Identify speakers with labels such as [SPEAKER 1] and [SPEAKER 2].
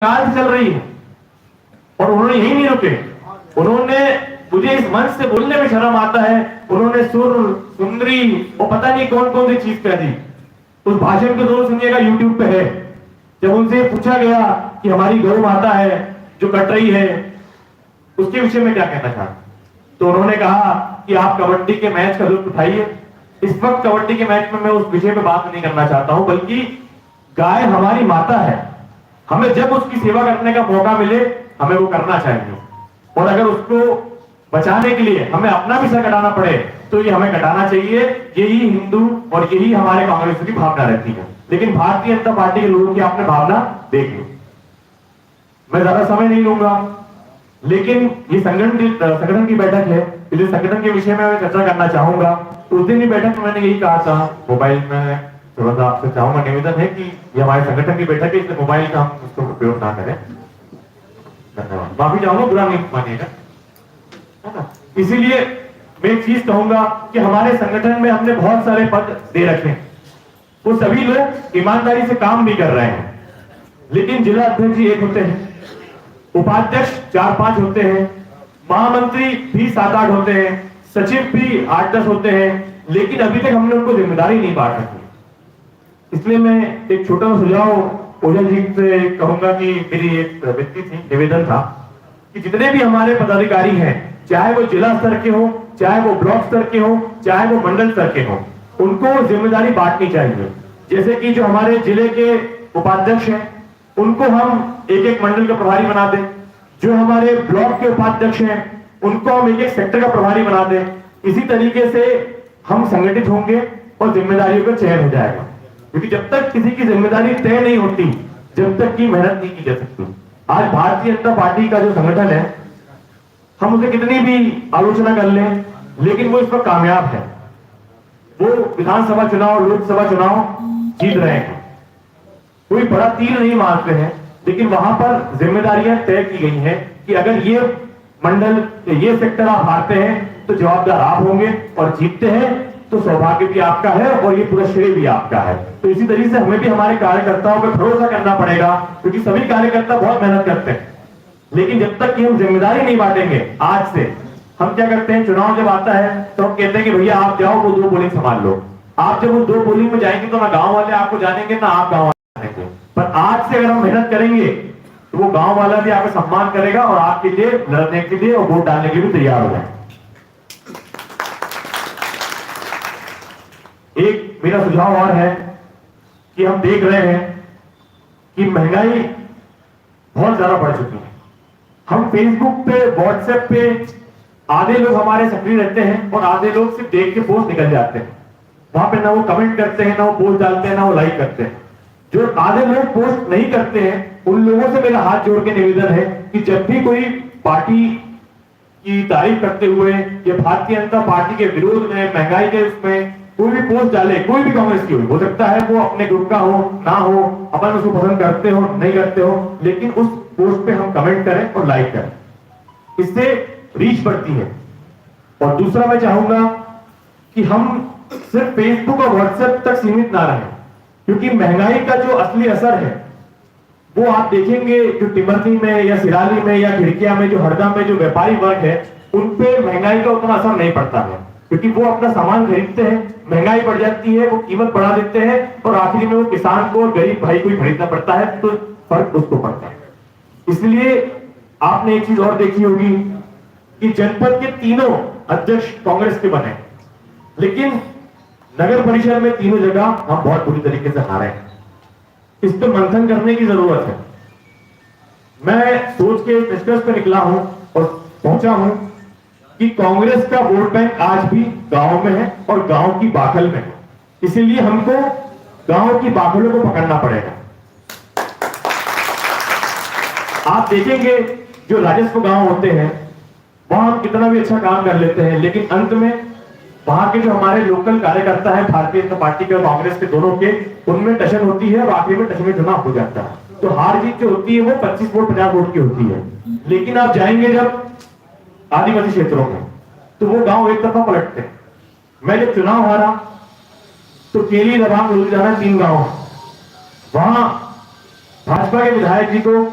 [SPEAKER 1] काल चल रही है और उन्होंने यही नहीं रुके। उन्होंने, मुझे इस मंच से बोलने में शर्म आता है, उन्होंने सुर, सुंदरी और पता नहीं कौन कौन सी चीज कह दी। उस भाषण को जरूर सुनिएगा, यूट्यूब पे है। जब उनसे पूछा गया कि हमारी गौ माता है जो कट रही है, उसके विषय में क्या कहना चाहते, तो उन्होंने कहा कि आप कबड्डी के मैच का लुत्फ उठाइए। इस वक्त कबड्डी के मैच में मैं उस विषय पे बात नहीं करना चाहता हूं, बल्कि गाय हमारी माता है, हमें जब उसकी सेवा करने का मौका मिले हमें वो करना चाहिए। और अगर उसको बचाने के लिए हमें अपना भी सर कटाना पड़े तो ये हमें कटाना चाहिए। यही हिंदू और यही हमारे कांग्रेस की भावना रहती है। लेकिन भारतीय जनता पार्टी के लोगों की आपने भावना देख ली। मैं ज्यादा समय नहीं लूंगा, लेकिन ये संगठन की बैठक है, इसलिए संगठन के विषय में मैं चर्चा करना चाहूंगा। उस दिन की बैठक में मैंने यही कहा था, मोबाइल में थोड़ा सा आपसे चाहूंगा, निवेदन है कि ये हमारे संगठन की बैठक है, इसलिए मोबाइल का हम उसको उपयोग ना करें। धन्यवाद, माफी चाहूंगा, बुरा नहीं मानिएगा, है ना। इसीलिए मैं एक चीज कहूंगा कि हमारे संगठन में हमने बहुत सारे पद दे रखे हैं, वो सभी लोग ईमानदारी से काम भी कर रहे हैं। लेकिन जिला अध्यक्ष जी एक होते हैं, उपाध्यक्ष 4-5 होते हैं, महामंत्री भी 7-8 होते हैं, सचिव भी 8-10 होते हैं, लेकिन अभी तक हमने उनको जिम्मेदारी नहीं बांट रखी। इसलिए मैं एक छोटा सा सुझाव ओझा जी से कहूंगा कि मेरी एक व्यक्ति थी, निवेदन था कि जितने भी हमारे पदाधिकारी हैं, चाहे वो जिला स्तर के हो, चाहे वो ब्लॉक स्तर के हो, चाहे वो मंडल स्तर के हो, उनको जिम्मेदारी बांटनी चाहिए। जैसे कि जो हमारे जिले के उपाध्यक्ष हैं उनको हम एक मंडल का प्रभारी बना दें, जो हमारे ब्लॉक के उपाध्यक्ष हैं उनको हम एक सेक्टर का प्रभारी बना दें। इसी तरीके से हम संगठित होंगे और जिम्मेदारियों का चयन हो जाएगा, क्योंकि जब तक किसी की जिम्मेदारी तय नहीं होती, जब तक की मेहनत नहीं की जा सकती। आज भारतीय जनता पार्टी का जो संगठन है, हम उसे कितनी भी आलोचना कर लें, लेकिन वो इस पर कामयाब है। वो विधानसभा चुनाव, लोकसभा चुनाव जीत रहे हैं, कोई बड़ा तीर नहीं मारते हैं, लेकिन वहां पर जिम्मेदारियां तय की गई हैं कि अगर ये मंडल, ये सेक्टर आप हारते हैं तो जवाबदार आप होंगे, और जीतते हैं तो सौभाग्य भी आपका है और ये पूरा श्रेय भी आपका है। तो इसी तरीके से हमें भी हमारे कार्यकर्ताओं पर भरोसा करना पड़ेगा, क्योंकि सभी कार्यकर्ता बहुत मेहनत करते हैं। लेकिन जब तक कि हम जिम्मेदारी नहीं बांटेंगे, आज से हम क्या करते हैं, चुनाव जब आता है तो हम कहते हैं कि भैया आप जाओ, वो 2 पोलिंग संभाल लो। आप जब वो 2 पोलिंग में जाएंगे तो ना गांव वाले आपको जानेंगे, ना आप गांव वाले जानेंगे। पर आज से अगर हम मेहनत करेंगे तो वो गांव वाला भी आपका सम्मान करेगा और आपके लिए लड़ने के लिए और वोट डालने के लिए तैयार हो जाए। एक मेरा सुझाव और है कि हम देख रहे हैं कि महंगाई बहुत ज्यादा बढ़ चुकी है। हम फेसबुक पे, व्हाट्सएप पे आधे लोग हमारे सक्रिय रहते हैं और आधे लोग सिर्फ देख के पोस्ट निकल जाते हैं। वहां पे ना वो कमेंट करते हैं, ना वो पोस्ट डालते हैं, ना वो लाइक करते हैं। जो आधे लोग पोस्ट नहीं करते हैं, उन लोगों से मेरा हाथ जोड़ के निवेदन है कि जब भी कोई पार्टी की तारीफ करते हुए या भारतीय जनता पार्टी के विरोध में, महंगाई के उसमें कोई भी पोस्ट डाले, कोई भी कांग्रेस की हो सकता है वो अपने ग्रुप का हो ना हो, अपन उसको पसंद करते हो नहीं करते हो, लेकिन उस पोस्ट पे हम कमेंट करें और लाइक करें, इससे रीच बढ़ती है। और दूसरा मैं चाहूंगा कि हम सिर्फ फेसबुक और व्हाट्सएप तक सीमित ना रहें, क्योंकि महंगाई का जो असली असर है वो आप देखेंगे, जो टिमरनी में या सिराली में या खिड़किया में, जो हरदा में जो व्यापारी वर्ग है, उन पे महंगाई का उतना असर नहीं पड़ता है, क्योंकि वो अपना सामान खरीदते हैं, महंगाई बढ़ जाती है, वो कीमत बढ़ा देते हैं और आखिरी में वो किसान को और गरीब भाई को ही खरीदना पड़ता है, तो फर्क उसको पड़ता है। इसलिए आपने एक चीज और देखी होगी कि जनपद के तीनों अध्यक्ष कांग्रेस के बने, लेकिन नगर परिषद में तीनों जगह हम बहुत बुरी तरीके से हारे हैं। इस पर मंथन करने की जरूरत है। मैं सोच के निष्कर्ष पर निकला हूं और पहुंचा हूं कि कांग्रेस का वोट बैंक आज भी गांव में है और गांव की बाखल में है। इसीलिए हमको गांव की बाखलों को पकड़ना पड़ेगा। आप देखेंगे जो राजस्व गांव होते हैं वहां हम कितना भी अच्छा काम कर लेते हैं, लेकिन अंत में वहां के जो हमारे लोकल कार्यकर्ता है भारतीय जनता पार्टी के और कांग्रेस के दोनों के, उनमें टशन होती है और आखिर में टशन में चुनाव हो जाता है। तो हार जीत जो होती है वो 25 वोट 50 वोट की होती है। लेकिन आप जाएंगे जब आदिवासी क्षेत्रों में तो वो गांव एक तरफा पलटते हैं। मैं जब चुनाव हारा तो केली, दबांग, लुधियाना 3 गांव, वहां भाजपा के विधायक जी को